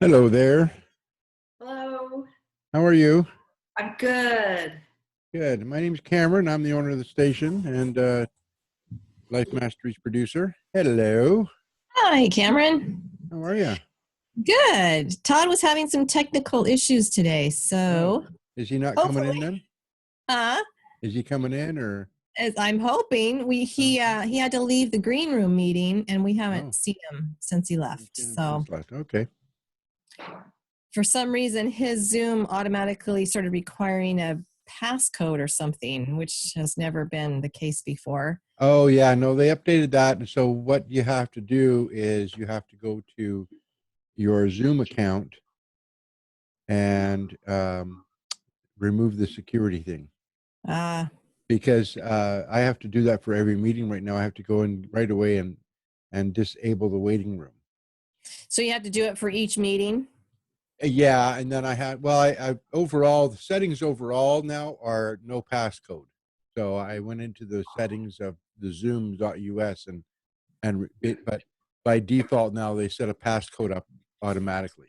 Hello there. Hello. How are you? I'm good. Good. My name's Cameron. I'm the owner of the station and Life Mastery's producer. Hello. Hi, Cameron. How are you? Good. Todd was having some technical issues today, so Is he not coming in then? uh, Is he coming in or? as I'm hoping he had to leave the green room meeting, and we haven't seen him since he left. So Okay. for some reason, his Zoom automatically started requiring a passcode or something, which has never been the case before. Oh yeah, no, they updated that. And so what you have to do is you have to go to your Zoom account and remove the security thing. Because I have to do that for every meeting right now. I have to go in right away and disable the waiting room. So you have to do it for each meeting? Yeah, and then I overall, the settings overall now are no passcode. So I went into the settings of the zoom.us but by default now they set a passcode up automatically.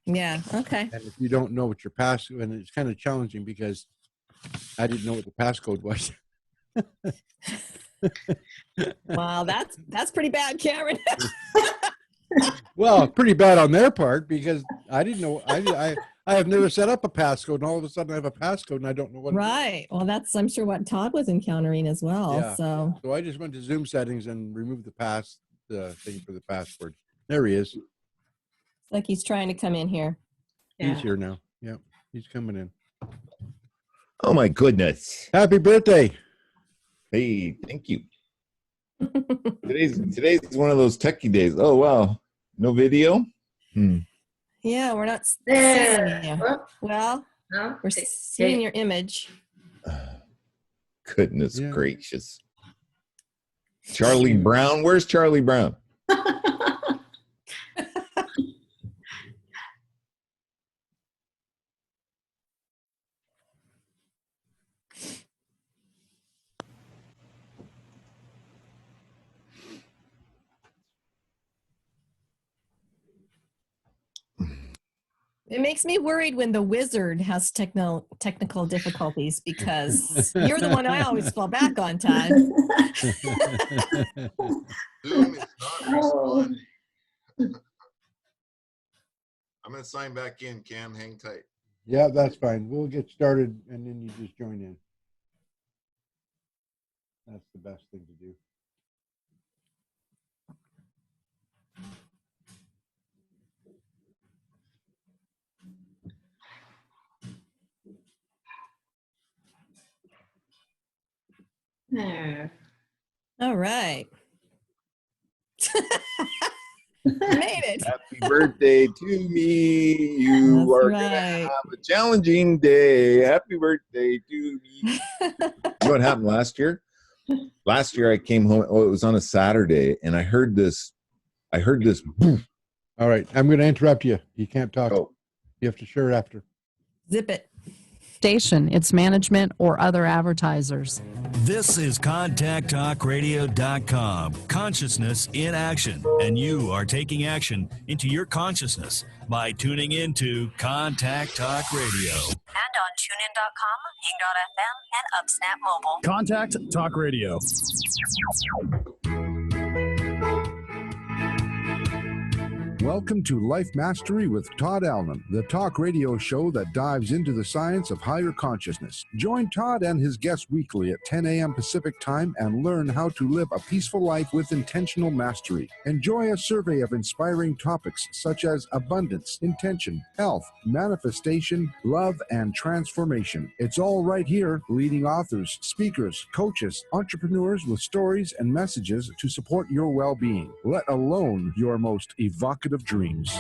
Yeah, okay. And if you don't know what your passcode, and it's kind of challenging because I didn't know what the passcode was. Wow, that's pretty bad, Cameron. Well, pretty bad on their part because I didn't know. I have never set up a passcode, and all of a sudden I have a passcode, and I don't know what. Right. Well, that's I'm sure what Todd was encountering as well. Yeah. So I just went to Zoom settings and removed the thing for the password. There he is. It's like he's trying to come in here. He's here now. Yeah, he's coming in. Oh my goodness! Happy birthday! Hey, thank you. Today's one of those techie days. Oh wow, no video. Yeah, we're not seeing you. Well, No? we're seeing your image. Goodness gracious. Charlie Brown, where's Charlie Brown? It makes me worried when the wizard has technical difficulties because you're the one I always fall back on, Todd. Zoom is not responding. I'm going to sign back in, Cam. Hang tight. Yeah, that's fine. We'll get started, and then you just join in. That's the best thing to do. There. All right. Made it. Happy birthday to me. You That's are right. going to have a challenging day. Happy birthday to me. You know what happened last year? Last year I came home. Oh, it was on a Saturday, and I heard this. Boof. All right, I'm going to interrupt you. You can't talk. Oh. You have to share after. Zip it. Station, its management, or other advertisers. This is ContactTalkRadio.com. Consciousness in action. And you are taking action into your consciousness by tuning into Contact Talk Radio. And on TuneIn.com, Hing.fm, and UpSnap Mobile. Contact Talk Radio. Welcome to Life Mastery with Todd Allen, the talk radio show that dives into the science of higher consciousness. Join Todd and his guests weekly at 10 a.m. Pacific Time and learn how to live a peaceful life with intentional mastery. Enjoy a survey of inspiring topics such as abundance, intention, health, manifestation, love, and transformation. It's all right here. Leading authors, speakers, coaches, entrepreneurs with stories and messages to support your well-being, let alone your most evocative dreams.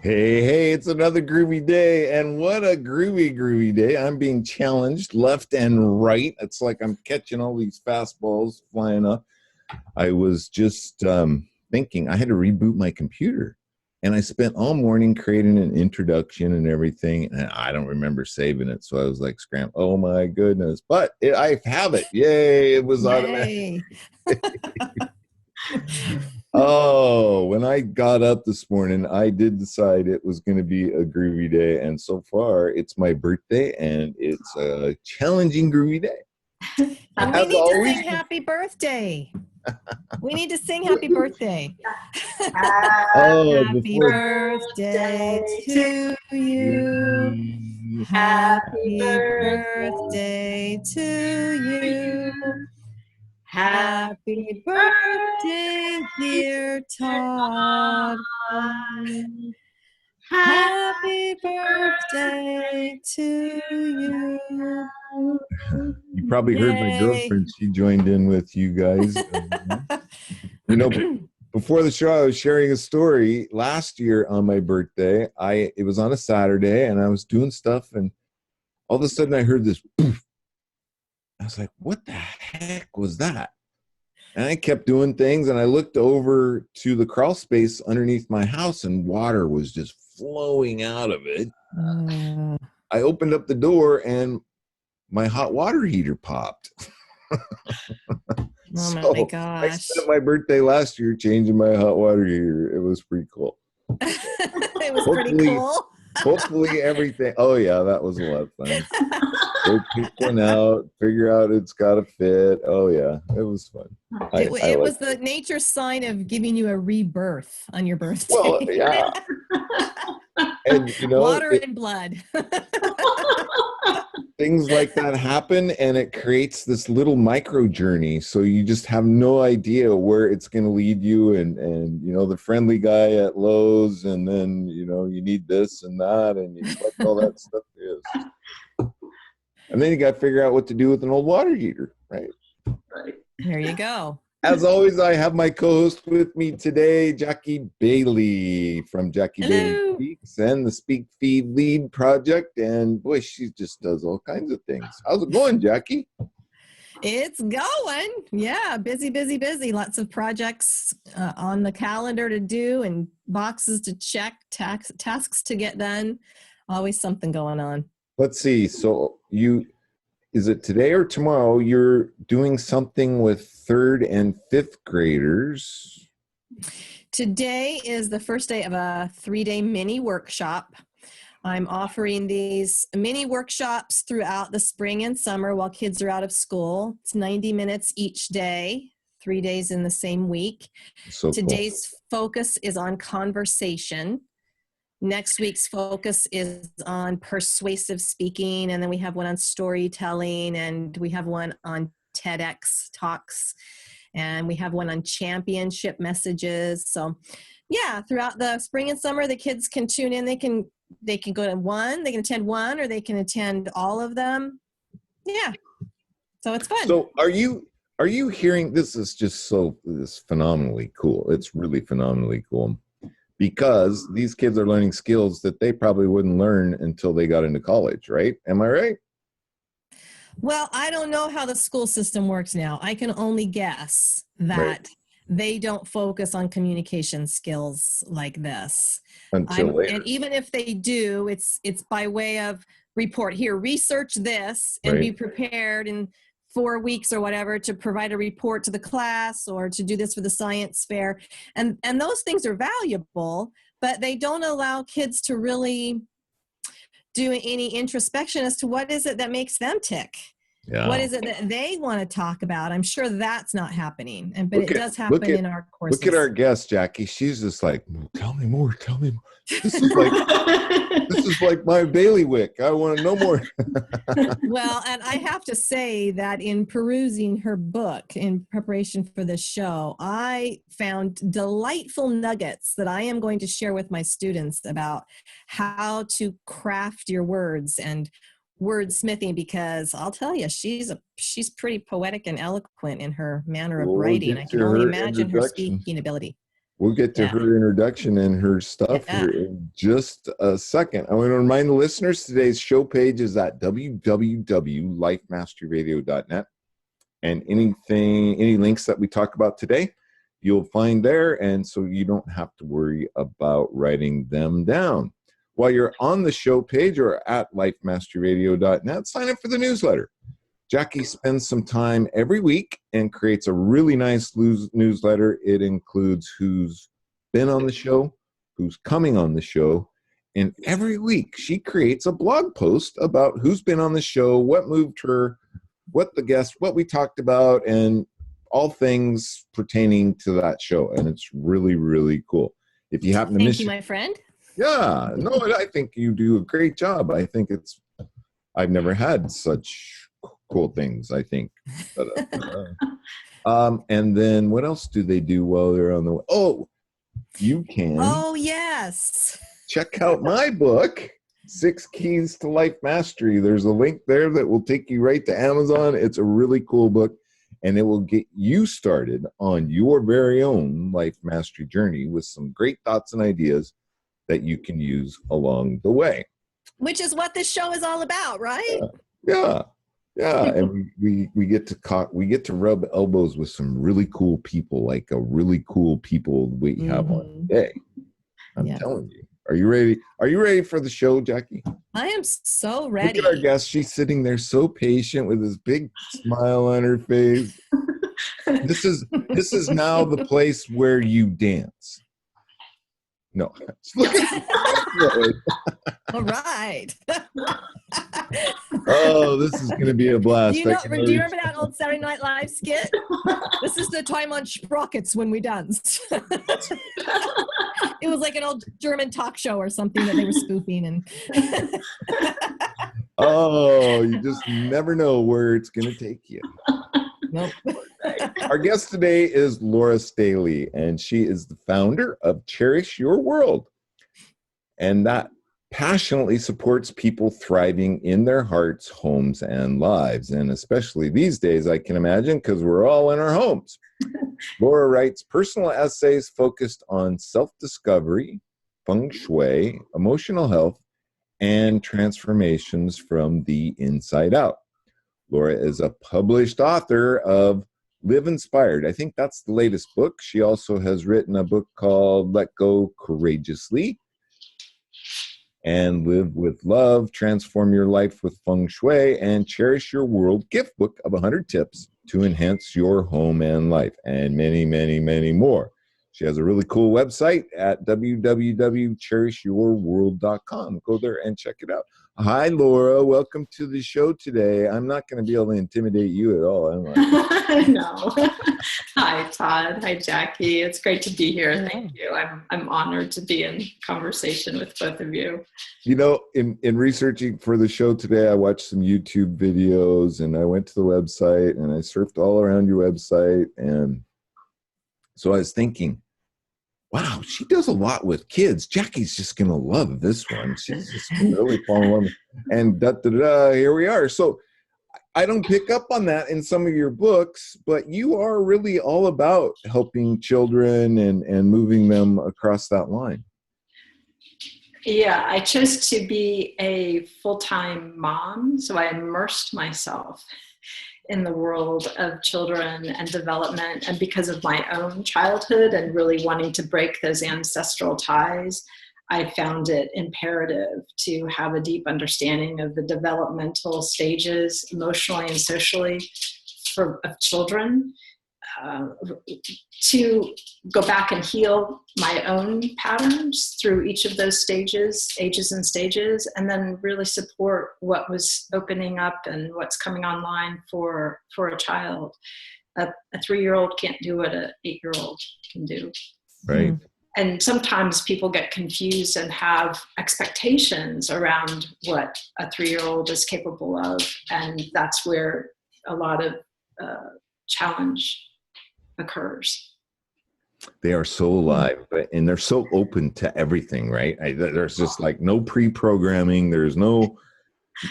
Hey, it's another groovy day, and what a groovy day. I'm being challenged left and right. It's like I'm catching all these fastballs flying up. I was just thinking I had to reboot my computer, and I spent all morning creating an introduction and everything, and I don't remember saving it, so I was like scrambling. Oh my goodness, but I have it. Yay, it was automatic. Oh, when I got up this morning, I did decide it was going to be a groovy day. And so far, it's my birthday, and it's a challenging groovy day. And we As need to always- sing happy birthday. We need to sing happy birthday. Oh, Happy before birthday to you. Happy birthday to you. Happy birthday, dear Todd. Happy birthday to you. you probably heard my Yay. girlfriend, she joined in with you guys. Before the show, I was sharing a story last year on my birthday. It was on a Saturday, and I was doing stuff, and all of a sudden I heard this poof. I was like, what the heck was that? And I kept doing things, and I looked over to the crawl space underneath my house, and water was just flowing out of it. I opened up the door, and my hot water heater popped. Oh So my I gosh. spent my birthday last year changing my hot water heater. It was pretty cool. It was pretty Hopefully- cool. Hopefully everything. Oh yeah, that was a lot of fun. Go pick one out, figure out it's got to fit. Oh yeah, it was fun. It was the nature sign of giving you a rebirth on your birthday. Well, yeah. And Water and blood. things like that happen, and it creates this little micro journey. So you just have no idea where it's going to lead you. And the friendly guy at Lowe's, and then you need this and that, and what all that stuff is. And then you got to figure out what to do with an old water heater, right? There you go. As always, I have my co-host with me today, Jackie Bailey from Jackie Bailey Speaks and the Speak Feed Lead Project. And boy, she just does all kinds of things. How's it going, Jackie? It's going. Yeah, busy, busy, busy. Lots of projects on the calendar to do and boxes to check, tasks to get done. Always something going on. Let's see. So is it today or tomorrow? You're doing something with 3rd and 5th graders. Today is the first day of a 3-day mini workshop. I'm offering these mini workshops throughout the spring and summer while kids are out of school. It's 90 minutes each day, 3 days in the same week. So Today's focus is on conversation. Next week's focus is on persuasive speaking, and then we have one on storytelling, and we have one on TEDx talks, and we have one on championship messages. So yeah, throughout the spring and summer, the kids can tune in. They can go to one, they can attend one, or they can attend all of them. Yeah. So it's fun. So are you hearing, this is just this phenomenally cool. It's really phenomenally cool. Because these kids are learning skills that they probably wouldn't learn until they got into college, right? Am I right? Well, I don't know how the school system works now. I can only guess that they don't focus on communication skills like this. Until later. And even if they do, it's by way of report. Here, research this and be prepared in 4 weeks or whatever to provide a report to the class or to do this for the science fair. And those things are valuable, but they don't allow kids to really do any introspection as to what is it that makes them tick. Yeah. What is it that they want to talk about? I'm sure that's not happening, but it does happen in our courses. Look at our guest, Jackie. She's just like, tell me more. This is like my bailiwick. I want to know more. Well, and I have to say that in perusing her book in preparation for this show, I found delightful nuggets that I am going to share with my students about how to craft your words and wordsmithing, because I'll tell you, she's pretty poetic and eloquent in her manner of writing. I can only imagine her speaking ability. We'll get to her introduction and her stuff here in just a second. I want to remind the listeners, today's show page is at www.lifemasteryradio.net. And any links that we talk about today, you'll find there. And so you don't have to worry about writing them down. While you're on the show page or at lifemasteryradio.net, sign up for the newsletter. Jackie spends some time every week and creates a really nice newsletter. It includes who's been on the show, who's coming on the show. And every week she creates a blog post about who's been on the show, what moved her, what the guest, what we talked about, and all things pertaining to that show. And it's really, really cool. If you happen to Thank miss you, it, my friend. yeah, no, I think you do a great job. I think I've never had such cool things, I think. And then what else do they do while they're on the way? Oh, you can Oh, yes. check out my book, 6 Keys to Life Mastery. There's a link there that will take you right to Amazon. It's a really cool book, and it will get you started on your very own life mastery journey with some great thoughts and ideas that you can use along the way. Which is what this show is all about, right? Yeah. And we get to rub elbows with some really cool people, like a really cool people we have on today. I'm telling you. Are you ready? Are you ready for the show, Jackie? I am so ready. Look at our guest. She's sitting there so patient with this big smile on her face. This is now the place where you dance. No. Look at All right. Oh, this is going to be a blast. Do you remember that old Saturday Night Live skit? This is the time on Sprockets when we dance. It was like an old German talk show or something that they were spoofing. And oh, you just never know where it's going to take you. Nope. Our guest today is Laura Staley, and she is the founder of Cherish Your World. And that passionately supports people thriving in their hearts, homes, and lives. And especially these days, I can imagine, because we're all in our homes. Laura writes personal essays focused on self-discovery, feng shui, emotional health, and transformations from the inside out. Laura is a published author of Live Inspired. I think that's the latest book. She also has written a book called Let Go Courageously and Live with Love, Transform Your Life with Feng Shui, and Cherish Your World gift book of 100 tips to enhance your home and life, and many, many, many more. She has a really cool website at www.cherishyourworld.com. Go there and check it out. Hi, Laura. Welcome to the show today. I'm not going to be able to intimidate you at all, am I? No. Hi, Todd. Hi, Jackie. It's great to be here. Thank you. I'm honored to be in conversation with both of you. You know, in researching for the show today, I watched some YouTube videos, and I went to the website, and I surfed all around your website. And so I was thinking, wow, she does a lot with kids. Jackie's just going to love this one. She's just going to really fall in love. And here we are. So I don't pick up on that in some of your books, but you are really all about helping children and moving them across that line. Yeah, I chose to be a full-time mom, so I immersed myself in the world of children and development. And because of my own childhood and really wanting to break those ancestral ties, I found it imperative to have a deep understanding of the developmental stages, emotionally and socially, of children, to go back and heal my own patterns through each of those stages, ages and stages, and then really support what was opening up and what's coming online for a child. A 3-year-old can't do what an 8-year-old can do. Right. And sometimes people get confused and have expectations around what a 3-year-old is capable of. And that's where a lot of challenge occurs. They are so alive, and they're so open to everything, right? There's just like no pre-programming. There's no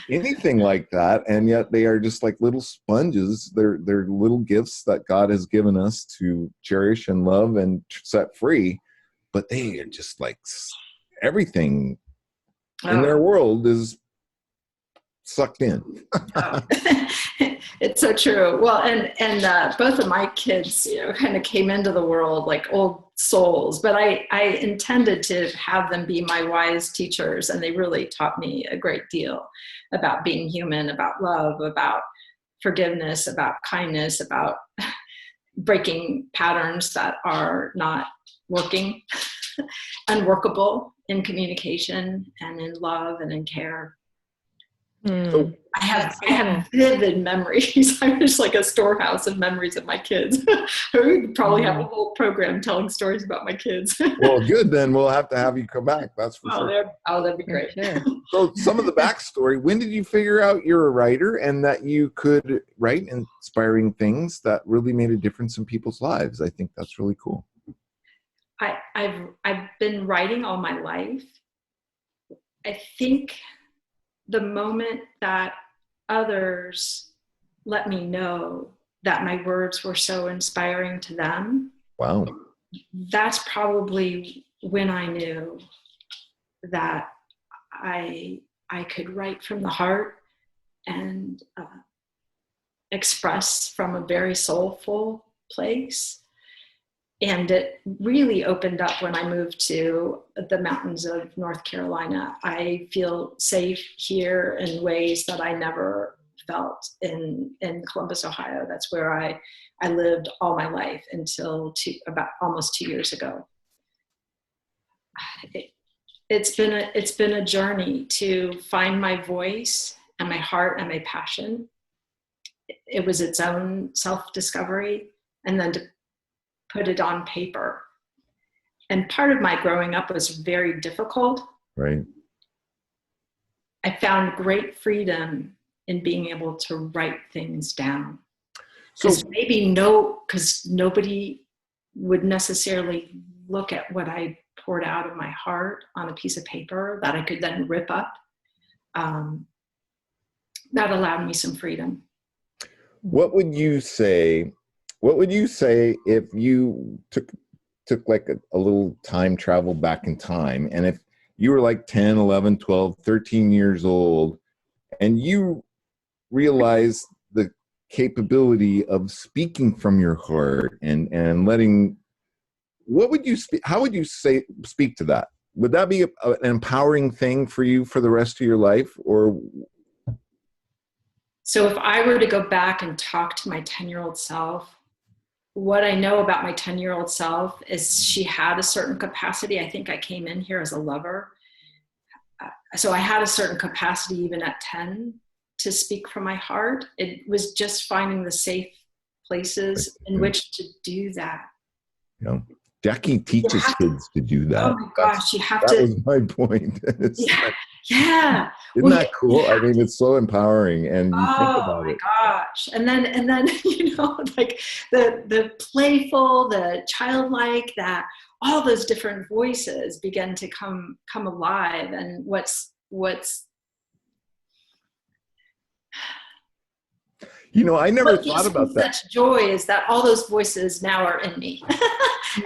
anything like that. And yet they are just like little sponges. They're little gifts that God has given us to cherish and love and set free. But they are just like everything in their world is sucked in. It's so true. Well, and both of my kids, kind of came into the world like old souls, but I intended to have them be my wise teachers, and they really taught me a great deal about being human, about love, about forgiveness, about kindness, about breaking patterns that are not working. unworkable in communication and in love and in care. So I have vivid memories. I'm just like a storehouse of memories of my kids. We could probably have a whole program telling stories about my kids. well, good. Then we'll have to have you come back. That's for sure. That'd be great. Sure. So some of the backstory, when did you figure out you're a writer and that you could write inspiring things that really made a difference in people's lives? I think that's really cool. I've been writing all my life. I think the moment that others let me know that my words were so inspiring to them, Wow. that's probably when I knew that I could write from the heart and express from a very soulful place. And it really opened up when I moved to the mountains of North Carolina. I feel safe here in ways that I never felt in Columbus, Ohio. That's where I lived all my life until about almost 2 years ago. It's been a journey to find my voice and my heart and my passion. It was its own self-discovery, and then to put it on paper. And part of my growing up was very difficult. Right. I found great freedom in being able to write things down. Because because nobody would necessarily look at what I poured out of my heart on a piece of paper that I could then rip up. That allowed me some freedom. What would you say if you took like a little time travel back in time, and if you were like 10, 11, 12, 13 years old, and you realized the capability of speaking from your heart and letting, what would you speak? How would you speak to that? Would that be an empowering thing for you for the rest of your life? Or so if I were to go back and talk to my 10-year-old self, what I know about my 10-year-old self is she had a certain capacity. I think I came in here as a lover. So I had a certain capacity even at 10 to speak from my heart. It was just finding the safe places in which to do that. Yeah. Jackie teaches kids to do that. Oh my gosh, you have that to. That was my point. Yeah. Isn't that cool? I mean, it's so empowering, and you think about it. Oh my gosh. And then, like the playful, the childlike, that all those different voices begin to come alive. And what's I never thought about that. Such joy is that all those voices now are in me.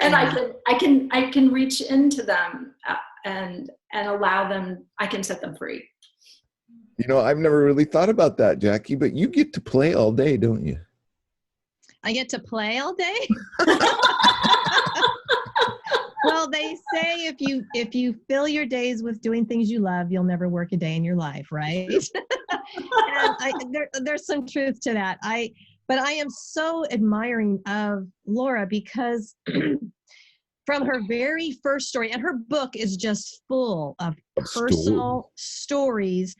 And I can reach into them and allow them, I can set them free. I've never really thought about that, Jackie, but you get to play all day, don't you? I get to play all day? Well, they say if you fill your days with doing things you love, you'll never work a day in your life, right? And there's some truth to that. But I am so admiring of Laura because from her very first story, and her book is just full of personal stories,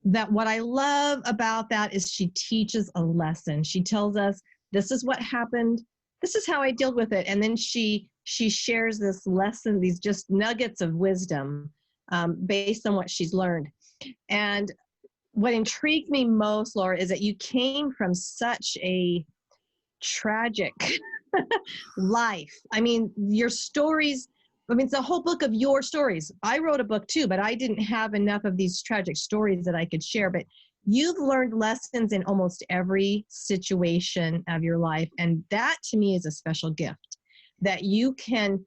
that what I love about that is she teaches a lesson. She tells us, this is what happened. This is how I dealt with it. And then she shares this lesson, these just nuggets of wisdom based on what she's learned. And what intrigued me most, Laura, is that you came from such a tragic life. I mean, your stories, it's a whole book of your stories. I wrote a book too, but I didn't have enough of these tragic stories that I could share. But you've learned lessons in almost every situation of your life. And that to me is a special gift, that you can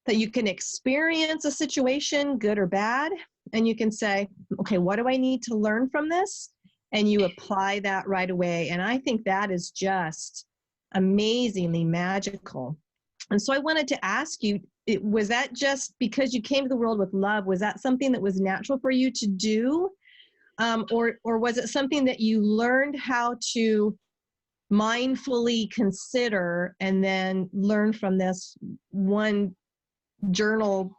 experience a situation, good or bad, and you can say, okay, what do I need to learn from this? And you apply that right away. And I think that is just amazingly magical. And so I wanted to ask you, was that just because you came to the world with love? Was that something that was natural for you to do? Or was it something that you learned how to mindfully consider and then learn from this one journal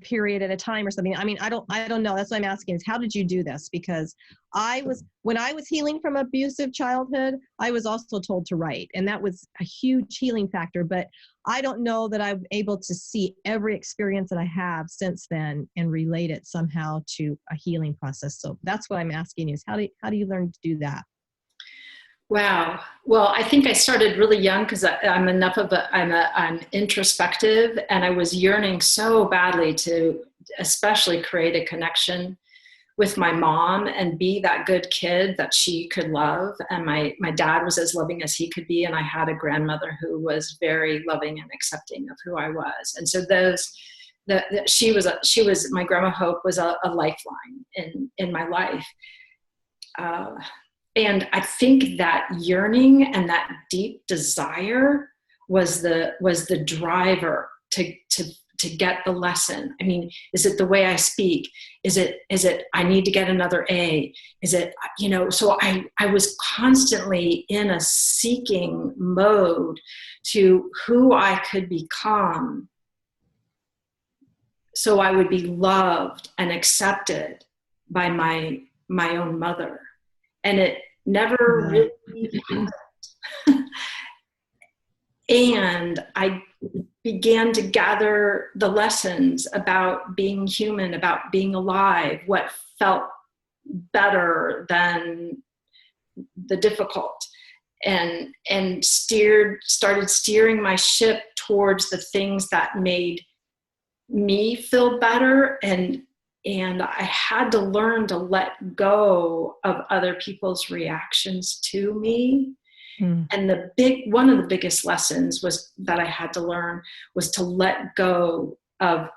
period at a time or something. I mean, I don't know. That's what I'm asking is how did you do this? Because when I was healing from abusive childhood, I was also told to write, and that was a huge healing factor, but I don't know that I'm able to see every experience that I have since then and relate it somehow to a healing process. So that's what I'm asking is how do you learn to do that? Wow. Well, I think I started really young because I'm I'm introspective, and I was yearning so badly to especially create a connection with my mom and be that good kid that she could love. And my dad was as loving as he could be. And I had a grandmother who was very loving and accepting of who I was. And so my grandma Hope was a lifeline in my life. And I think that yearning and that deep desire was the driver to get the lesson. I mean, is it the way I speak? Is it I need to get another A? Is it, so I was constantly in a seeking mode to who I could become so I would be loved and accepted by my own mother. And it never really happened. And I began to gather the lessons about being human, about being alive, what felt better than the difficult, and started steering my ship towards the things that made me feel better. And I had to learn to let go of other people's reactions to me. Mm. And one of the biggest lessons that I had to learn was to let go of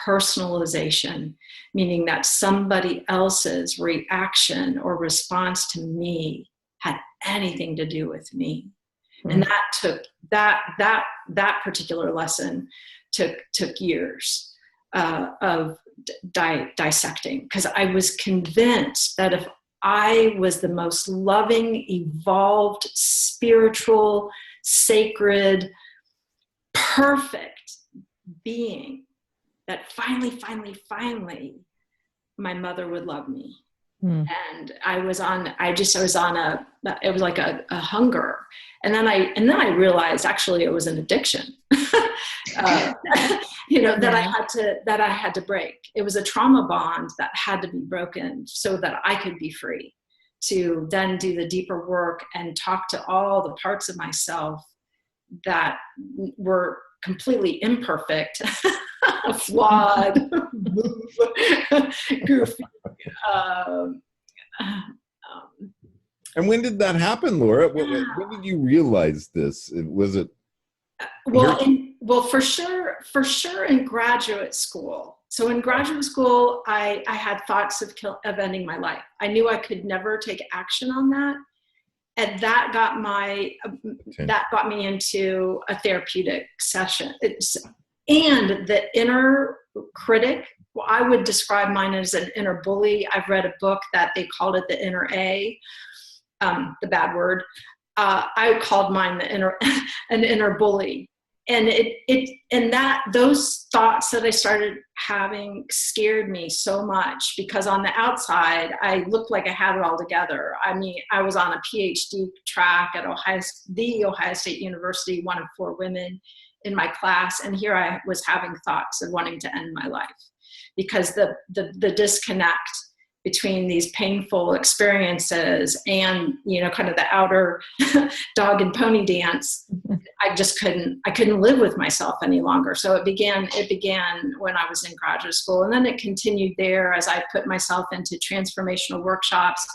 personalization, meaning that somebody else's reaction or response to me had anything to do with me. Mm. And that particular lesson took years of dissecting, because I was convinced that if I was the most loving, evolved, spiritual, sacred, perfect being, that finally, my mother would love me. Mm. And it was like a hunger. And then I realized actually it was an addiction. That I had to break. It was a trauma bond that had to be broken so that I could be free to then do the deeper work and talk to all the parts of myself that were completely imperfect, flawed, goofy. And when did that happen, Laura? When did you realize this? Was it? Well, for sure in graduate school. So in graduate school, I had thoughts of ending my life. I knew I could never take action on that. And that got me into a therapeutic session. And the inner critic, well, I would describe mine as an inner bully. I've read a book that they called it the inner A, the bad word. I called mine an inner bully. And those thoughts that I started having scared me so much, because on the outside, I looked like I had it all together. I mean, I was on a PhD track at the Ohio State University, one of 4 women in my class. And here I was having thoughts of wanting to end my life, because the disconnect between these painful experiences and, kind of the outer dog and pony dance, I couldn't live with myself any longer. So it began when I was in graduate school, and then it continued there as I put myself into transformational workshops.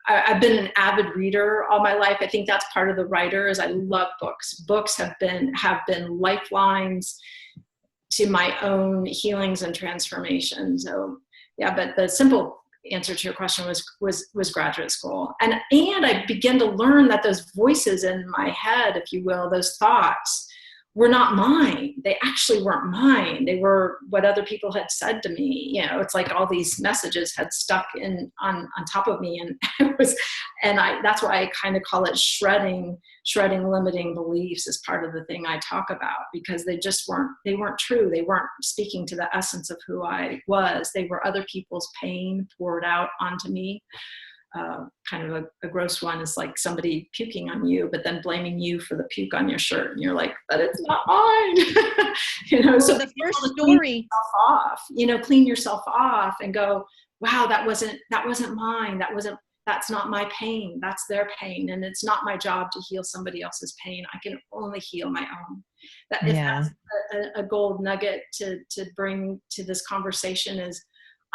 I've been an avid reader all my life. I think that's part of the writer, is I love books. Books have been lifelines to my own healings and transformation. So yeah, but the simple answer to your question was graduate school. And I began to learn that those voices in my head, if you will, those thoughts, were not mine. They actually weren't mine. They were what other people had said to me. You know, it's like all these messages had stuck in on top of me, and that's why I kind of call it shredding limiting beliefs as part of the thing I talk about, because they weren't true. They weren't speaking to the essence of who I was. They were other people's pain poured out onto me. Kind of a gross one is like somebody puking on you, but then blaming you for the puke on your shirt, and you're like, but it's not mine. You know, so the first story clean yourself off and go, wow, that wasn't mine. That's not my pain. That's their pain, and it's not my job to heal somebody else's pain. I can only heal my own. If that's a gold nugget to bring to this conversation, is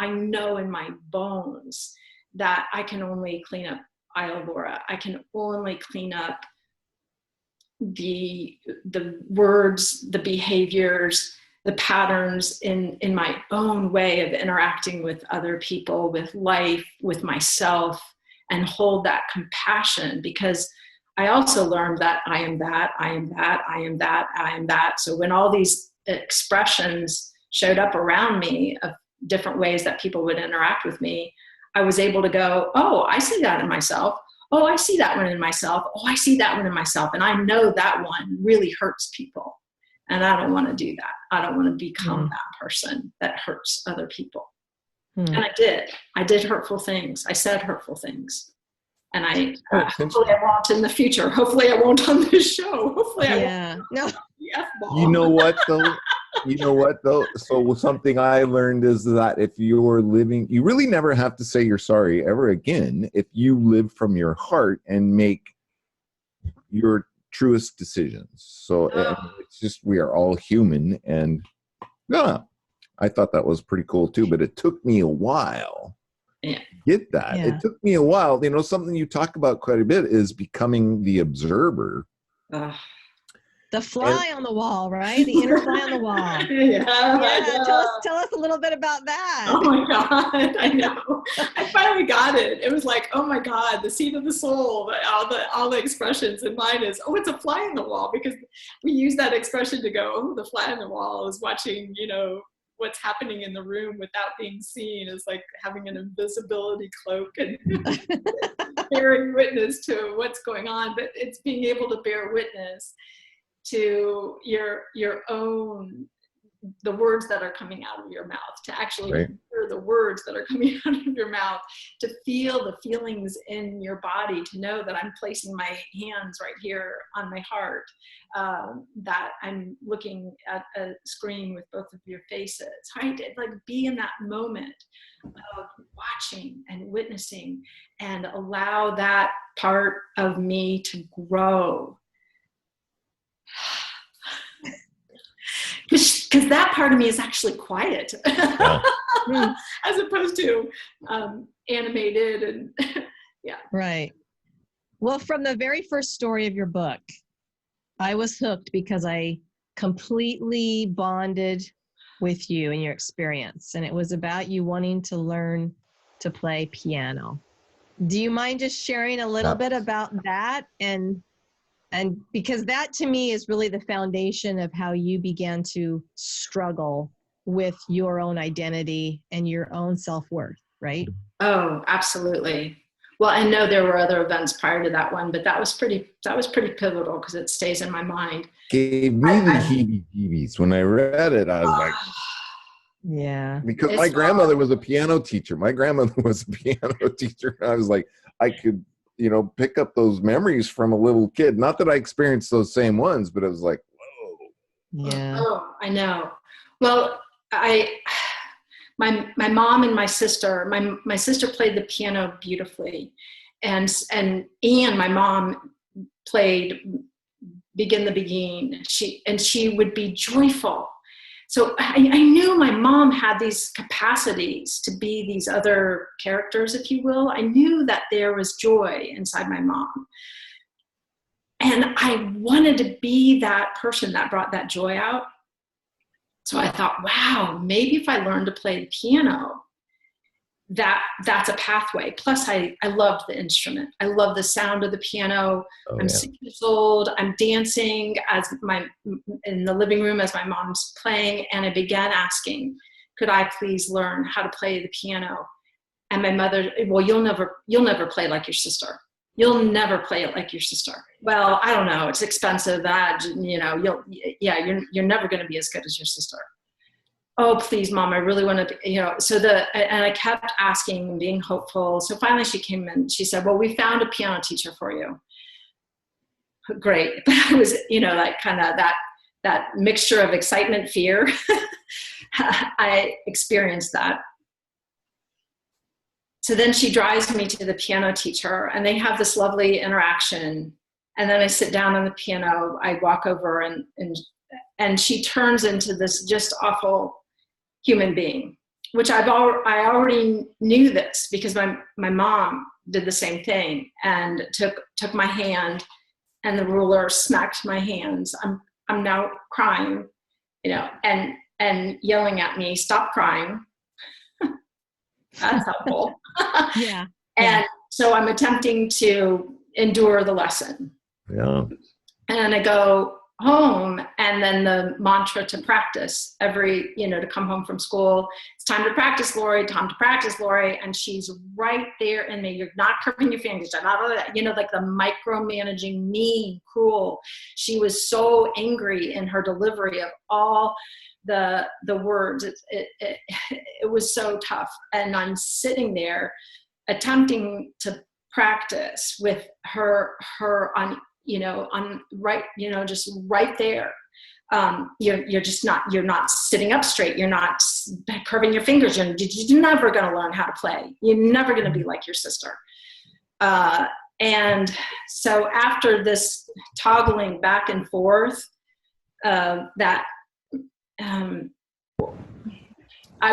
I know in my bones that I can only clean up Iolora. I can only clean up the words, the behaviors, the patterns in my own way of interacting with other people, with life, with myself, and hold that compassion, because I also learned that I am that, I am that, I am that, I am that. So when all these expressions showed up around me of different ways that people would interact with me, I was able to go, oh, I see that in myself. Oh, I see that one in myself. Oh, I see that one in myself. And I know that one really hurts people. And I don't want to do that. I don't want to become that person that hurts other people. And I did hurtful things. I said hurtful things. And hopefully I won't in the future. Hopefully I won't on this show. Hopefully I won't. No. You know what though? So something I learned is that if you're living, you really never have to say you're sorry ever again if you live from your heart and make your truest decisions. So it's just, we are all human, and I thought that was pretty cool too, but it took me a while. Yeah. Get that. Yeah. It took me a while. You know, something you talk about quite a bit is becoming the observer. The fly on the wall, right? The inner fly on the wall. Yeah. Tell us a little bit about that. Oh my God, I know. I finally got it. It was like, oh my God, the seed of the soul, all the expressions. And mine is, oh, it's a fly on the wall, because we use that expression to go, oh, the fly on the wall is watching, what's happening in the room without being seen. Is like having an invisibility cloak and bearing witness to what's going on. But it's being able to bear witness to your own, the words that are coming out of your mouth, to actually hear the words that are coming out of your mouth, to feel the feelings in your body, to know that I'm placing my hands right here on my heart, that I'm looking at a screen with both of your faces, right? Like, be in that moment of watching and witnessing, and allow that part of me to grow. Because that part of me is actually quiet, as opposed to animated and Right. Well, from the very first story of your book, I was hooked because I completely bonded with you and your experience, and it was about you wanting to learn to play piano. Do you mind just sharing a little bit about that? And because that to me is really the foundation of how you began to struggle with your own identity and your own self-worth, right? Oh, absolutely. Well, I know there were other events prior to that one, but that was pretty pivotal, because it stays in my mind. Gave me the heebie-jeebies when I read it. I was like, yeah. Because my grandmother was a piano teacher. And I was like, I could, pick up those memories from a little kid. Not that I experienced those same ones, but it was like, whoa. Yeah. Oh, I know. Well, my mom and my sister, my sister played the piano beautifully. And my mom played Begin the Beguine. She would be joyful. So I knew my mom had these capacities to be these other characters, if you will. I knew that there was joy inside my mom. And I wanted to be that person that brought that joy out. So I thought, wow, maybe if I learned to play the piano, that's a pathway. Plus I loved the instrument. I love the sound of the piano. I'm 6 years old. I'm dancing in the living room as my mom's playing. And I began asking, could I please learn how to play the piano? And my mother, well, you'll never play like your sister. You'll never play it like your sister. Well, I don't know. It's expensive. You're never going to be as good as your sister. Oh, please, Mom, I really want to, and I kept asking and being hopeful. So finally she came in, she said, well, we found a piano teacher for you. Great. But I was, like kind of that mixture of excitement, fear. I experienced that. So then she drives me to the piano teacher and they have this lovely interaction. And then I sit down on the piano, I walk over and she turns into this just awful human being, which I already knew this because my mom did the same thing and took my hand and the ruler smacked my hands. I'm now crying, and yelling at me, stop crying. That's helpful. Yeah. And so I'm attempting to endure the lesson. Yeah. And I go home and then the mantra to practice to come home from school. It's time to practice, Lori, time to practice, Lori. And she's right there in me. You're not curving your fingers. Like the micromanaging, mean, cruel. She was so angry in her delivery of all the words. It was so tough. And I'm sitting there attempting to practice with her on, just right there. You're not sitting up straight. You're not curving your fingers. You're never going to learn how to play. You're never going to be like your sister. And so after this toggling back and forth, I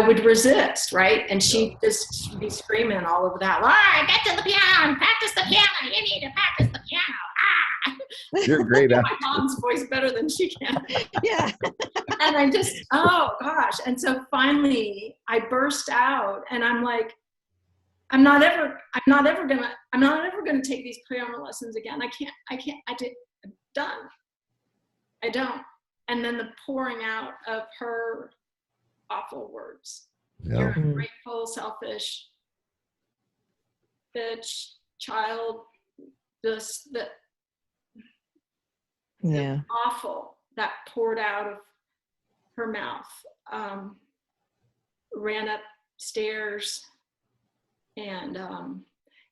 would resist, right? And she'd just be screaming all over the house, Laura, get to the piano, practice the piano. You need to practice the piano. You're great at my mom's voice better than she can. Yeah. And I just, oh gosh. And so finally I burst out and I'm like, I'm not ever gonna take these piano lessons again. I'm done. I don't. And then the pouring out of her awful words. Yeah. You're ungrateful, selfish, bitch, child, awful that poured out of her mouth. Ran upstairs and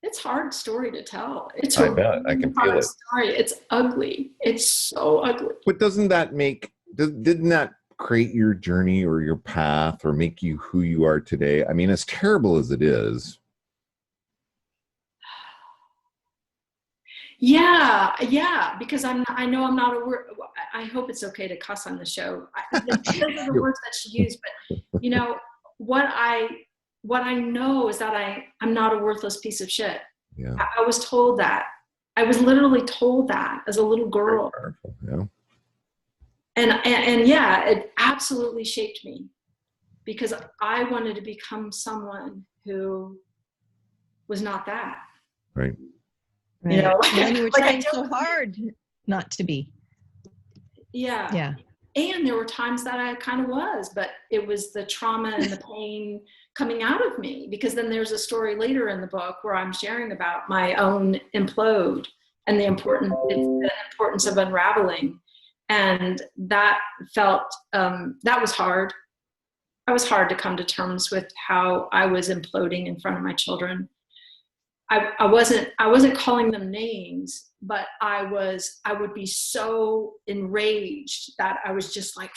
it's a hard story to tell. I bet. I can feel it. Story. It's ugly. It's so ugly. But didn't that create your journey or your path or make you who you are today? I mean, as terrible as it is. Yeah, because I know I'm not a word. I hope it's okay to cuss on the show. Those are the words that she used, but what I know is that I'm not a worthless piece of shit. Yeah. I was told that. I was literally told that as a little girl. Yeah. And yeah, it absolutely shaped me because I wanted to become someone who was not that. Right. Right. And you were trying so hard not to be. Yeah. Yeah. And there were times that I kind of was, but it was the trauma and the pain coming out of me, because then there's a story later in the book where I'm sharing about my own implode and the importance of unraveling. And that felt, that was hard. I was hard to come to terms with how I was imploding in front of my children. I wasn't calling them names, but I would be so enraged that I was just like,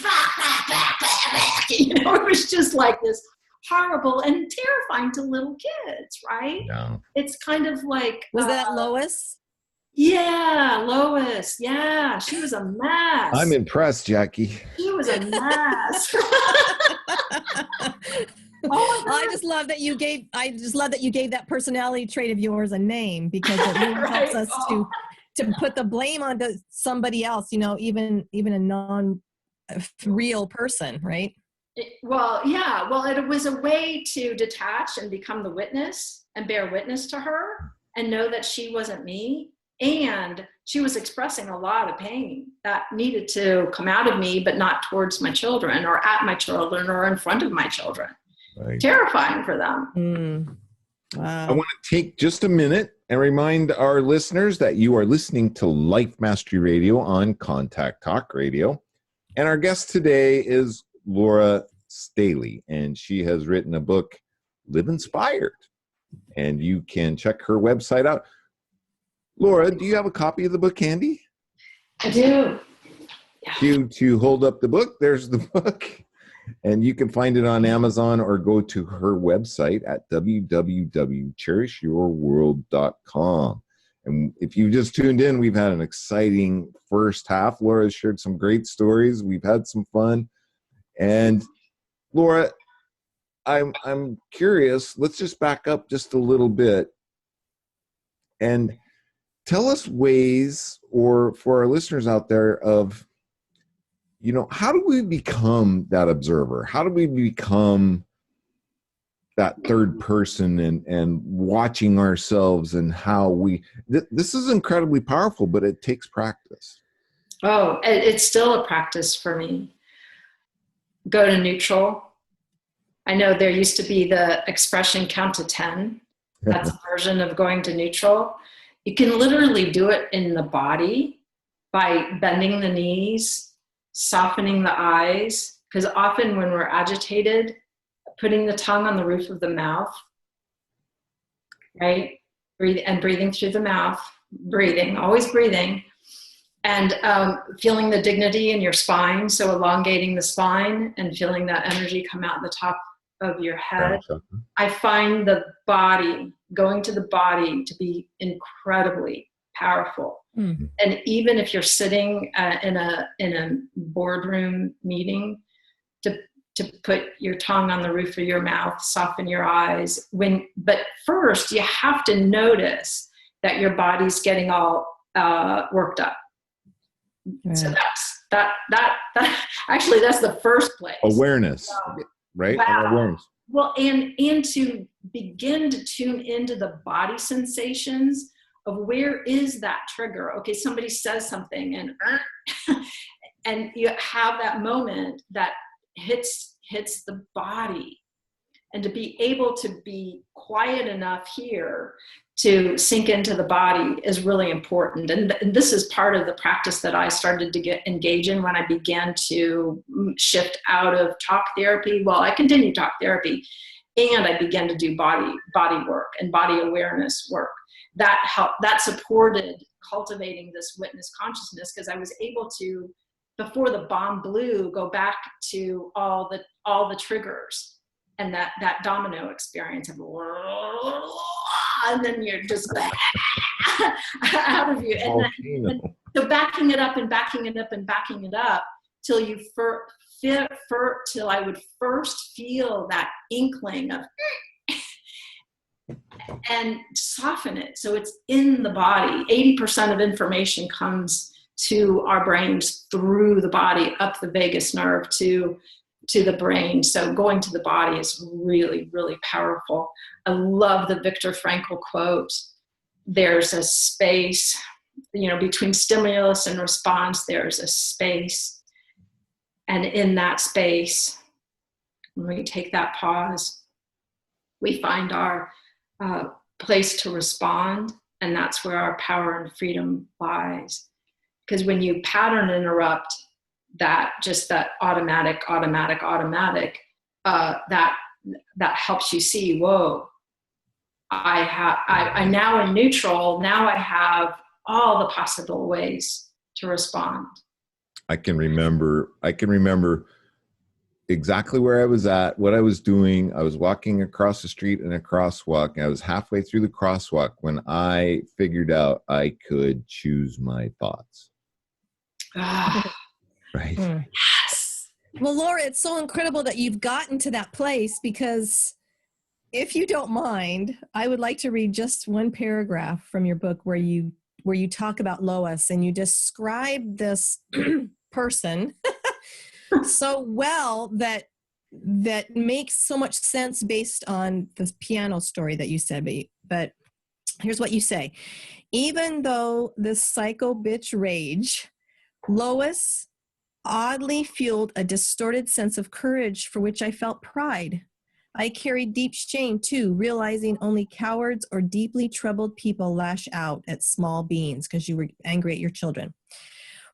it was just like this horrible and terrifying to little kids, right? Yeah. It's kind of like, was that Lois? Yeah, Lois. Yeah, she was a mess. I'm impressed, Jackie. She was a mess. Oh, I just love that you gave that personality trait of yours a name, because it really helps us to put the blame onto somebody else, even a non-real person, right? Well, yeah. Well, it was a way to detach and become the witness and bear witness to her and know that she wasn't me. And she was expressing a lot of pain that needed to come out of me, but not towards my children or at my children or in front of my children. Right. Terrifying for them. Wow. I want to take just a minute and remind our listeners that you are listening to Life Mastery Radio on Contact Talk Radio. And our guest today is Laura Staley, and she has written a book, Live Inspired. And you can check her website out. Laura, do you have a copy of the book handy? I do. Yeah. To hold up the book, there's the book. And you can find it on Amazon or go to her website at www.cherishyourworld.com. And if you just tuned in, we've had an exciting first half. Laura shared some great stories. We've had some fun. And Laura, I'm curious. Let's just back up just a little bit and tell us ways, or for our listeners out there, of, you know, how do we become that observer? How do we become that third person and watching ourselves, and how we, this is incredibly powerful, but it takes practice. Oh, it's still a practice for me. Go to neutral. I know there used to be the expression count to 10. That's a version of going to neutral. You can literally do it in the body by bending the knees, softening the eyes, because often when we're agitated, putting the tongue on the roof of the mouth, right? Breathing through the mouth, always breathing, and feeling the dignity in your spine, so elongating the spine and feeling that energy come out the top of your head. I find the body, going to the body, to be incredibly powerful. And even if you're sitting in a boardroom meeting, to put your tongue on the roof of your mouth, soften your eyes. But first, you have to notice that your body's getting all worked up. Right. So that actually, that's the first place. Awareness, right? Wow. Awareness. Well, and to begin to tune into the body sensations of where is that trigger. Okay, somebody says something and you have that moment that hits the body, and to be able to be quiet enough here to sink into the body is really important. And this is part of the practice that I started to engage in when I began to shift out of talk therapy. Well, I continued talk therapy, and I began to do body work and body awareness work. That helped, that supported cultivating this witness consciousness, because I was able to, before the bomb blew, go back to all the triggers and that domino experience of, and then you're just out of you. And so backing it up and backing it up and backing it up till you till I would first feel that inkling of and soften it. So it's in the body. 80% of information comes to our brains through the body, up the vagus nerve to the brain. So going to the body is really, really powerful. I love the Viktor Frankl quote. There's a space, between stimulus and response, there's a space. And in that space, when we take that pause, we find our place to respond. And that's where our power and freedom lies. Because when you pattern interrupt that automatic, that helps you see, whoa, I'm now in neutral. Now I have all the possible ways to respond. I can remember exactly where I was at, what I was doing. I was walking across the street in a crosswalk, and I was halfway through the crosswalk when I figured out I could choose my thoughts. Right. Yes. Well, Laura, it's so incredible that you've gotten to that place, because if you don't mind, I would like to read just one paragraph from your book where you talk about Lois, and you describe this person so well that that makes so much sense based on the piano story that you said, but here's what you say. Even though the psycho bitch rage, Lois oddly fueled a distorted sense of courage for which I felt pride. I carried deep shame too, realizing only cowards or deeply troubled people lash out at small beings because you were angry at your children.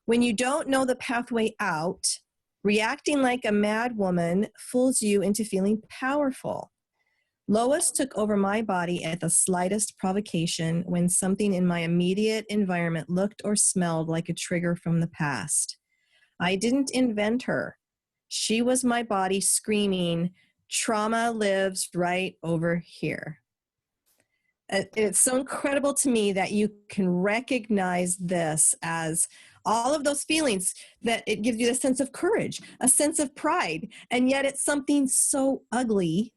When you don't know the pathway out, reacting like a mad woman fools you into feeling powerful. Lois took over my body at the slightest provocation when something in my immediate environment looked or smelled like a trigger from the past. I didn't invent her. She was my body screaming, trauma lives right over here. It's so incredible to me that you can recognize this as all of those feelings, that it gives you a sense of courage, a sense of pride, and yet it's something so ugly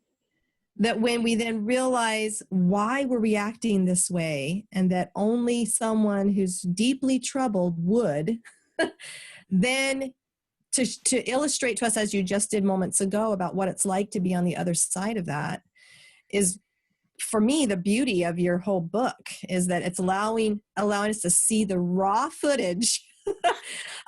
that when we then realize why we're reacting this way, and that only someone who's deeply troubled would, then to illustrate to us, as you just did moments ago, about what it's like to be on the other side of that, is, for me, the beauty of your whole book is that it's allowing us to see the raw footage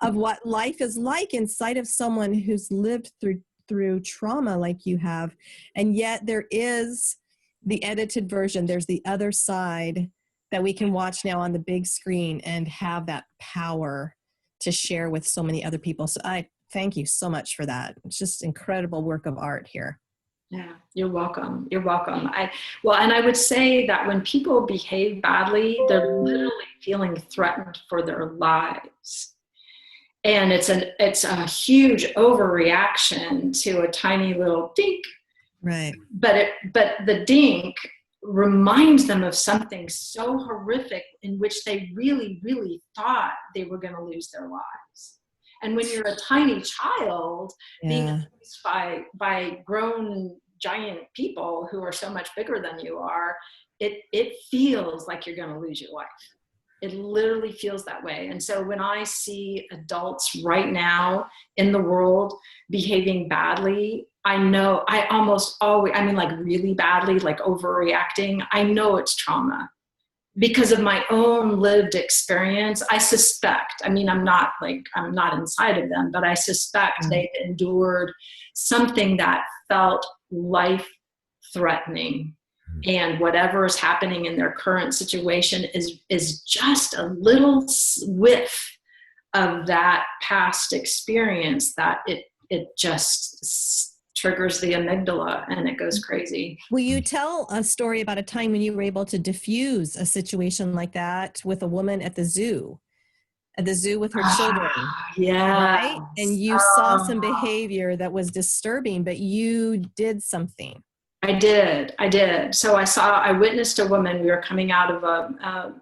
of what life is like inside of someone who's lived through trauma like you have. And yet there is the edited version. There's the other side that we can watch now on the big screen and have that power to share with so many other people. So I thank you so much for that. It's just incredible work of art here. Yeah, you're welcome. You're welcome. And I would say that when people behave badly, they're literally feeling threatened for their lives. And it's a huge overreaction to a tiny little dink. Right. But the dink reminds them of something so horrific in which they really, really thought they were going to lose their lives. And when you're a tiny child, being abused by grown giant people who are so much bigger than you are, it feels like you're going to lose your life. It literally feels that way. And so when I see adults right now in the world behaving badly, I know, I almost always, I mean, like really badly, like overreacting, I know it's trauma. Because of my own lived experience, I suspect, I mean, I'm not inside of them, but I suspect they've endured something that felt life-threatening. And whatever is happening in their current situation is just a little whiff of that past experience, that it just triggers the amygdala and it goes crazy. Will you tell a story about a time when you were able to diffuse a situation like that with a woman at the zoo with her children? Yeah. Right? And you saw some behavior that was disturbing, but you did something. I did. So I witnessed a woman. We were coming out of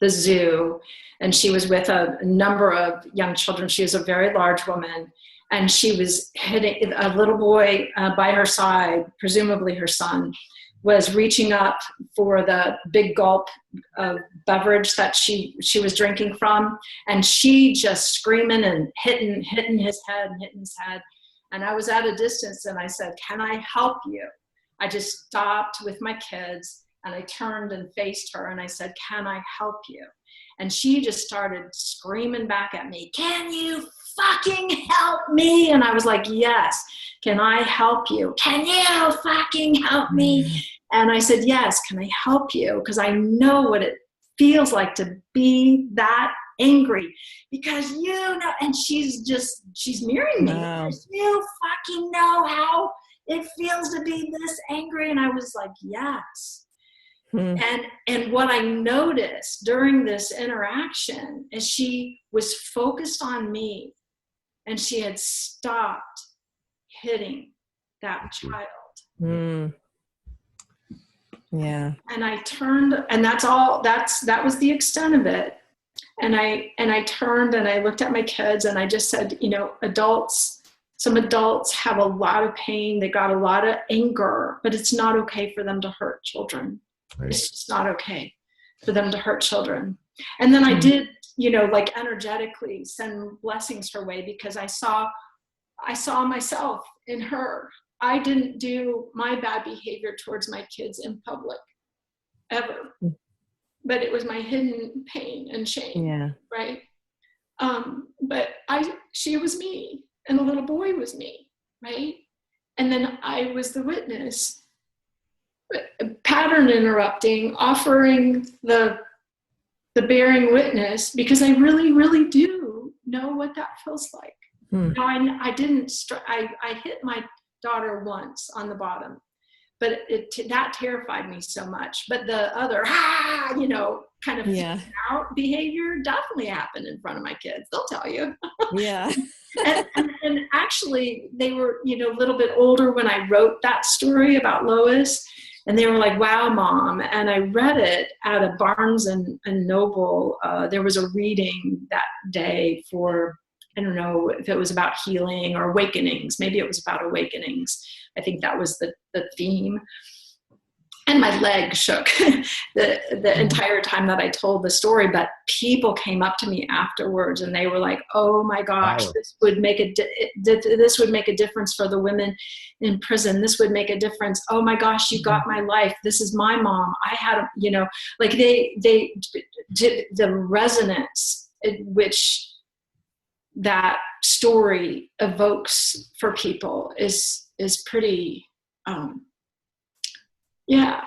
the zoo, and she was with a number of young children. She was a very large woman, and she was hitting a little boy by her side, presumably her son, was reaching up for the big gulp of beverage that she was drinking from, and she just screaming and hitting his head. And I was at a distance, and I said, "Can I help you?" I just stopped with my kids, and I turned and faced her, and I said, "Can I help you?" And she just started screaming back at me, "Can you fucking help me?" And I was like, "Yes. Can I help you? Can you fucking help me?" And I said, "Yes, can I help you? Because I know what it feels like to be that angry, because you know," and she's mirroring me. Wow. "You fucking know how it feels to be this angry." And I was like, "Yes." And what I noticed during this interaction is she was focused on me, and she had stopped hitting that child. Yeah. And I turned, and that was the extent of it. And I turned and I looked at my kids, and I just said, some adults have a lot of pain. They got a lot of anger, but it's not okay for them to hurt children. Right. It's just not okay for them to hurt children. And then I did, like energetically send blessings her way, because I saw myself in her. I didn't do my bad behavior towards my kids in public ever, but it was my hidden pain and shame. Yeah. Right. But she was me, and the little boy was me. Right. And then I was the witness, pattern interrupting, offering the bearing witness, because I really, really do know what that feels like. Now, I didn't, I hit my daughter once on the bottom, but that terrified me so much. But the other, kind of out behavior definitely happened in front of my kids. They'll tell you. Yeah. and actually, they were, a little bit older when I wrote that story about Lois. And they were like, wow, Mom. And I read it at a Barnes and Noble. There was a reading that day for, I don't know if it was about healing or awakenings. Maybe it was about awakenings. I think that was the theme. And my leg shook the entire time that I told the story. But people came up to me afterwards, and they were like, "Oh my gosh, this would make a difference for the women in prison. This would make a difference. Oh my gosh, you got my life. This is my mom. I had like they the resonance in which that story evokes for people is pretty." Yeah,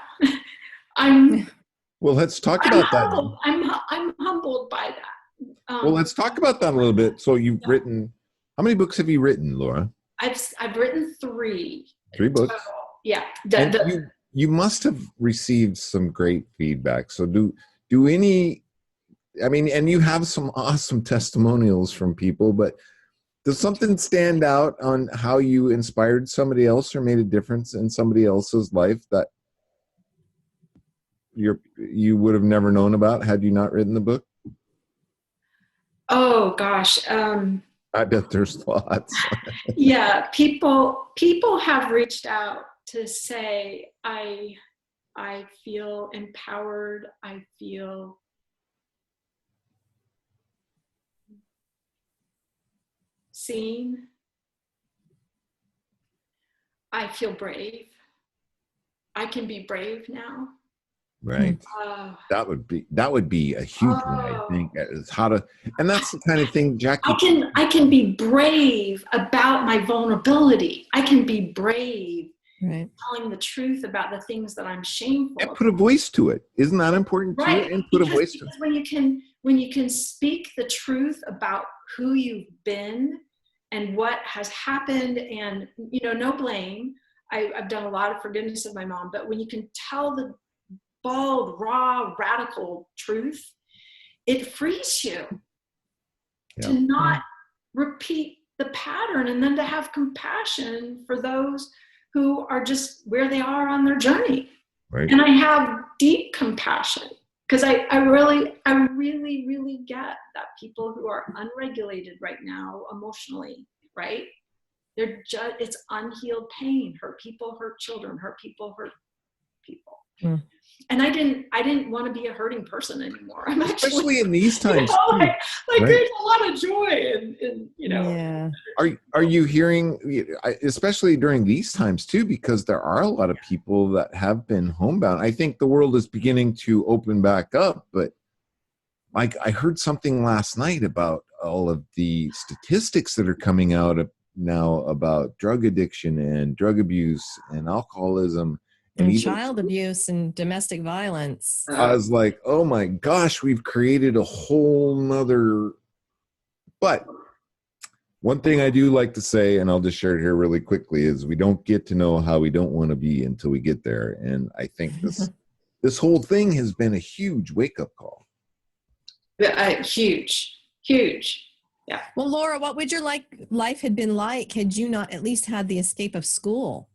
Well, let's talk about that. I'm humbled by that. Well, let's talk about that a little bit. So you've written, how many books have you written, Laura? I've written 3. 3 books. Yeah. You must have received some great feedback. So do any, and you have some awesome testimonials from people, but does something stand out on how you inspired somebody else or made a difference in somebody else's life that you would have never known about had you not written the book? Oh gosh. I bet there's lots. Yeah, people have reached out to say, I feel empowered. I feel seen. I feel brave. I can be brave now. Right. That would be a huge one, I think, is how to, and that's the kind of thing, Jackie. I can be brave about my vulnerability. I can be brave, telling the truth about the things that I'm shameful and of. put a voice to it. Isn't that important too? Right. And put a voice to it. When you can speak the truth about who you've been and what has happened, and no blame. I've done a lot of forgiveness of my mom, but when you can tell the bald, raw, radical truth, it frees you to not repeat the pattern, and then to have compassion for those who are just where they are on their journey. Right. And I have deep compassion, because I really, really get that people who are unregulated right now emotionally, right? It's unhealed pain. Hurt people, hurt children, hurt people, hurt people. And I didn't want to be a hurting person anymore. I'm actually, especially in these times. There's a lot of joy in. Yeah. Are you hearing, especially during these times too, because there are a lot of people that have been homebound. I think the world is beginning to open back up, but like I heard something last night about all of the statistics that are coming out now about drug addiction and drug abuse and alcoholism. And child abuse and domestic violence. I was like, oh my gosh, we've created a whole nother. But one thing I do like to say, and I'll just share it here really quickly, is we don't get to know how we don't want to be until we get there. And I think this whole thing has been a huge wake-up call. Huge. Yeah. Well, Laura, what would your life had been like had you not at least had the escape of school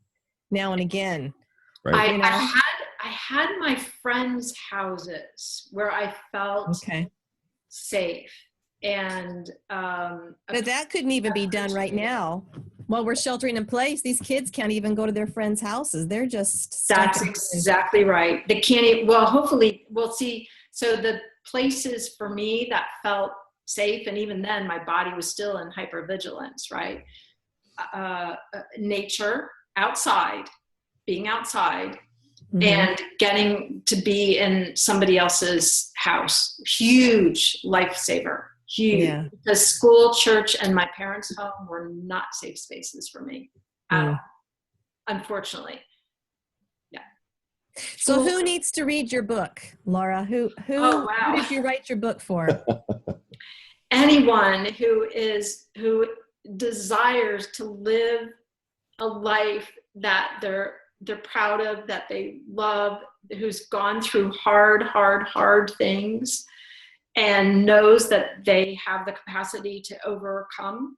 now and again? Right. I had my friends' houses where I felt safe, and but that couldn't even be done right now. While we're sheltering in place, these kids can't even go to their friends' houses. They're just that's exactly right. They can't even, well, hopefully we'll see. So the places for me that felt safe, and even then my body was still in hypervigilance, right? nature, outside, being outside, Mhm. and getting to be in somebody else's house. Huge lifesaver. Huge. Yeah. Because school, church, and my parents' home were not safe spaces for me at all, unfortunately. So who needs to read your book, Laura? Who Oh, wow. did you write your book for? Anyone who desires to live a life that they're proud of, that they love, who's gone through hard things, and knows that they have the capacity to overcome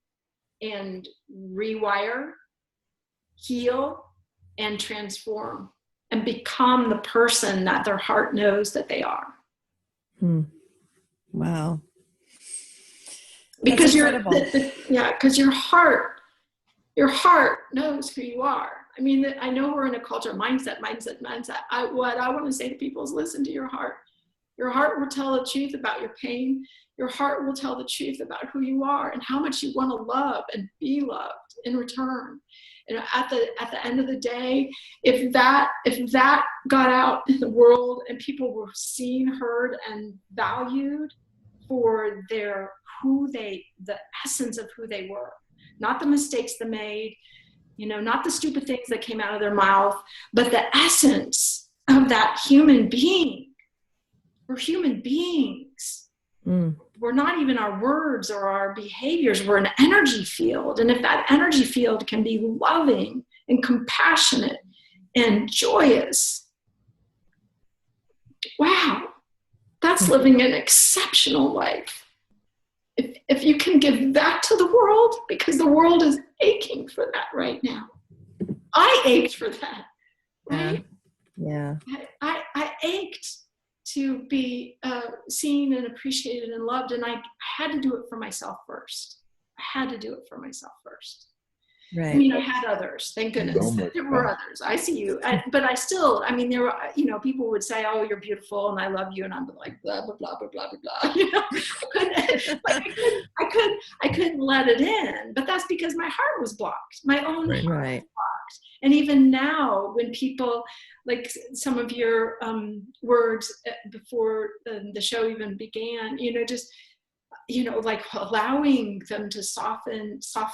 and rewire, heal, and transform, and become the person that their heart knows that they are. Wow. Because That's your heart knows who you are. I mean, I know we're in a culture of mindset. What I want to say to people is listen to your heart. Your heart will tell the truth about your pain. Your heart will tell the truth about who you are and how much you want to love and be loved in return. And at the end of the day, if that got out in the world and people were seen, heard, and valued for the essence of who they were, not the mistakes they made, not the stupid things that came out of their mouth, but the essence of that human being. We're human beings. We're not even our words or our behaviors. We're an energy field. And if that energy field can be loving and compassionate and joyous, wow, that's living an exceptional life. If you can give that to the world, because the world is aching for that right now. I ached for that, right? Yeah. I ached to be seen and appreciated and loved, and I had to do it for myself first. Right. I mean, I had others, thank goodness. There were others. I see you. But I still, there were, people would say, oh, you're beautiful and I love you. And I'm like, blah, blah, blah, blah, blah, blah, blah. I couldn't let it in. But that's because my heart was blocked. My own heart was blocked. And even now, when people, like some of your words before the show even began, like allowing them to soft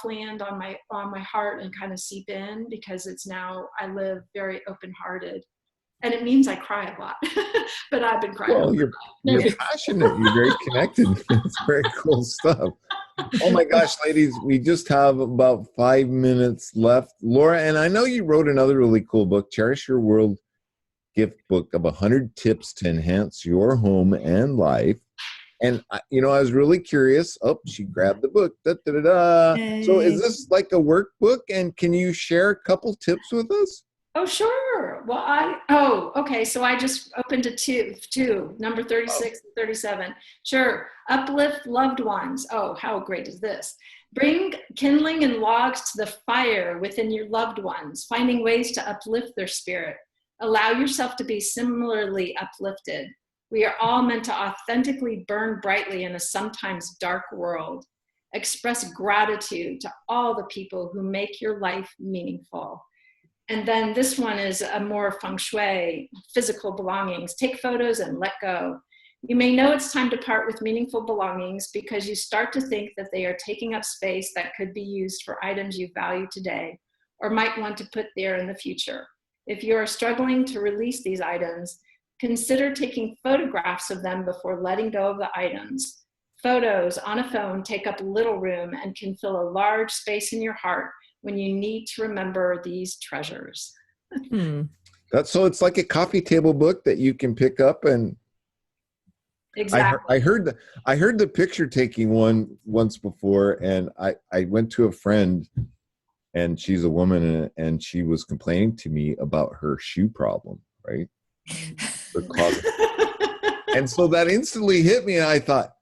land on my heart and kind of seep in, because it's now I live very open-hearted, and it means I cry a lot, but I've been crying. Well, you're passionate. You're very connected. It's very cool stuff. Oh my gosh, ladies, we just have about 5 minutes left. Laura, and I know you wrote another really cool book, Cherish Your World gift book of 100 tips to enhance your home and life. And, I was really curious. Oh, she grabbed the book. Da, da, da, da. So is this like a workbook? And can you share a couple tips with us? Oh, sure. Well, okay. So I just opened to two, number 36 and 37. Sure. Uplift loved ones. Oh, how great is this? Bring kindling and logs to the fire within your loved ones, finding ways to uplift their spirit. Allow yourself to be similarly uplifted. We are all meant to authentically burn brightly in a sometimes dark world. Express gratitude to all the people who make your life meaningful. And then this one is a more feng shui, physical belongings. Take photos and let go. You may know it's time to part with meaningful belongings because you start to think that they are taking up space that could be used for items you value today or might want to put there in the future. If you are struggling to release these items, consider taking photographs of them before letting go of the items. Photos on a phone take up little room and can fill a large space in your heart when you need to remember these treasures. So it's like a coffee table book that you can pick up. And exactly. I heard the picture taking one once before, and I went to a friend, and she's a woman, and she was complaining to me about her shoe problem, right? Her closet. And so that instantly hit me, and I thought,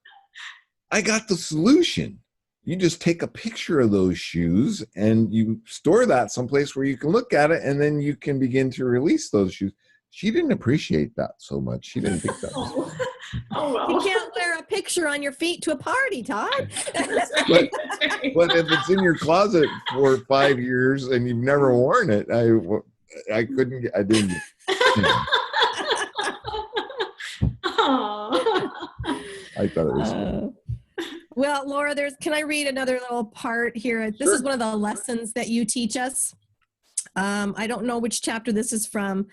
I got the solution. You just take a picture of those shoes and you store that someplace where you can look at it, and then you can begin to release those shoes. She didn't appreciate that so much. She didn't think that was Oh, well. You can't wear a picture on your feet to a party, Todd. That's right. That's right. But if it's in your closet for 5 years and you've never worn it, I didn't. Aw. I thought it was fun. Well, Laura, can I read another little part here? This is one of the lessons that you teach us. I don't know which chapter this is from,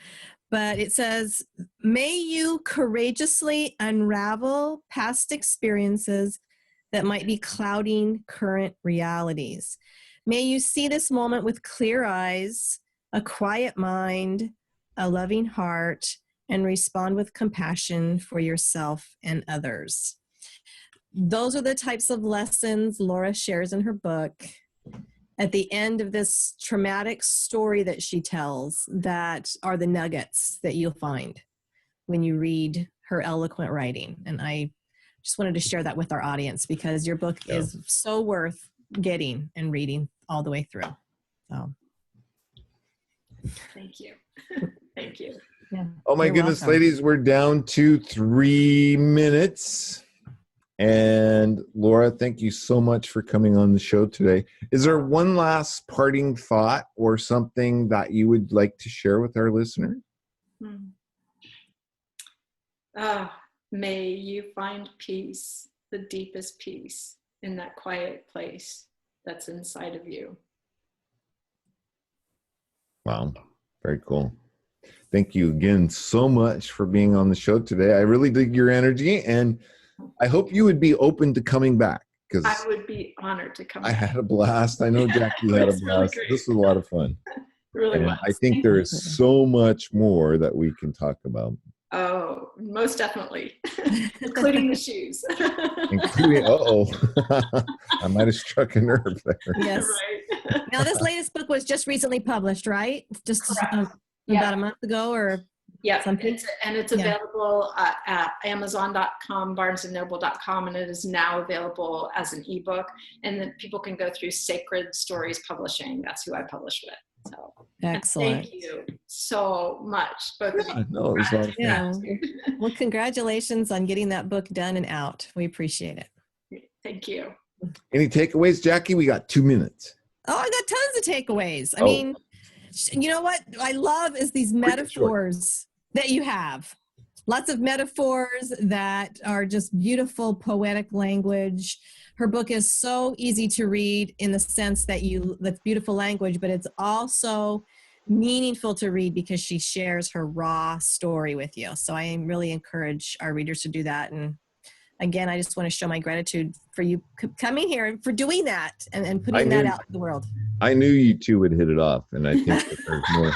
but it says, may you courageously unravel past experiences that might be clouding current realities. May you see this moment with clear eyes, a quiet mind, a loving heart, and respond with compassion for yourself and others. Those are the types of lessons Laura shares in her book. At the end of this traumatic story that she tells, that are the nuggets that you'll find when you read her eloquent writing. And I just wanted to share that with our audience because your book is so worth getting and reading all the way through. So, Thank you. Thank you. yeah. Oh my You're goodness, welcome. ladies, we're down to 3 minutes. And Laura, thank you so much for coming on the show today. Is there one last parting thought or something that you would like to share with our listeners? May you find peace, the deepest peace, in that quiet place that's inside of you. Wow, very cool. Thank you again so much for being on the show today. I really dig your energy, and I hope you would be open to coming back, because I would be honored to come I back. had a blast. I know Jackie had a It's really blast. great. This was a lot of fun. Really And was. I think there is so much more that we can talk about. Oh, most definitely, including the shoes. Including, I might have struck a nerve there. Yes. Right. Now, this latest book was just recently published, right? Just Correct. about a month ago or Yeah, something? it's available at Amazon.com, BarnesandNoble.com, and it is now available as an ebook. And then people can go through Sacred Stories Publishing. That's who I publish with. So Excellent. thank you so much, both of you. No, it was a lot of fun. Yeah. Well, congratulations on getting that book done and out. We appreciate it. Thank you. Any takeaways, Jackie? We got 2 minutes. Oh, I got tons of takeaways. I mean, you know what I love is these metaphors that you have. Lots of metaphors that are just beautiful poetic language. Her book is so easy to read in the sense that that's beautiful language, but it's also meaningful to read because she shares her raw story with you. So I really encourage our readers to do that. And again, I just want to show my gratitude for you coming here and for doing that and putting that out in the world. I knew you two would hit it off, and I think that there's more.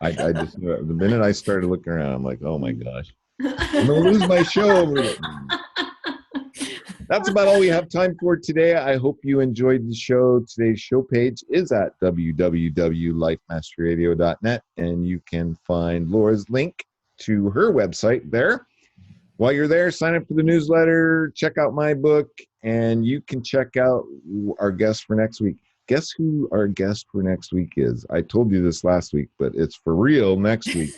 I just knew it. The minute I started looking around, I'm like, oh my gosh, I'm gonna lose my show. That's about all we have time for today. I hope you enjoyed the show. Today's show page is at www.lifemasteryradio.net, and you can find Laura's link to her website there. While you're there, sign up for the newsletter, check out my book, and you can check out our guest for next week. Guess who our guest for next week is? I told you this last week, but it's for real next week.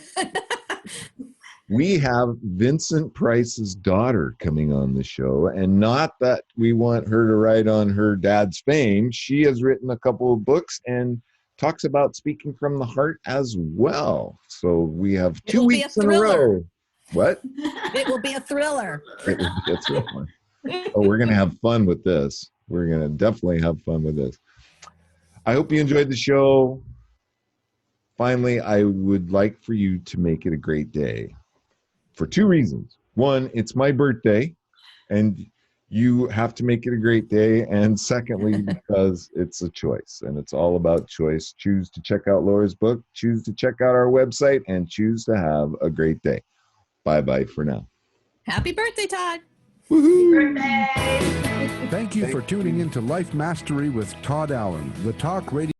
We have Vincent Price's daughter coming on the show, and not that we want her to write on her dad's fame. She has written a couple of books and talks about speaking from the heart as well. So we have 2 weeks in a row. What? It will be a thriller. It will be a thriller. Oh, we're going to have fun with this. We're going to definitely have fun with this. I hope you enjoyed the show. Finally, I would like for you to make it a great day for 2 reasons. One, it's my birthday, and you have to make it a great day. And secondly, because it's a choice, and it's all about choice. Choose to check out Laura's book, choose to check out our website, and choose to have a great day. Bye-bye for now. Happy birthday, Todd. Woohoo! Birthday. Thank you for tuning in to Life Mastery with Todd Allen, the talk radio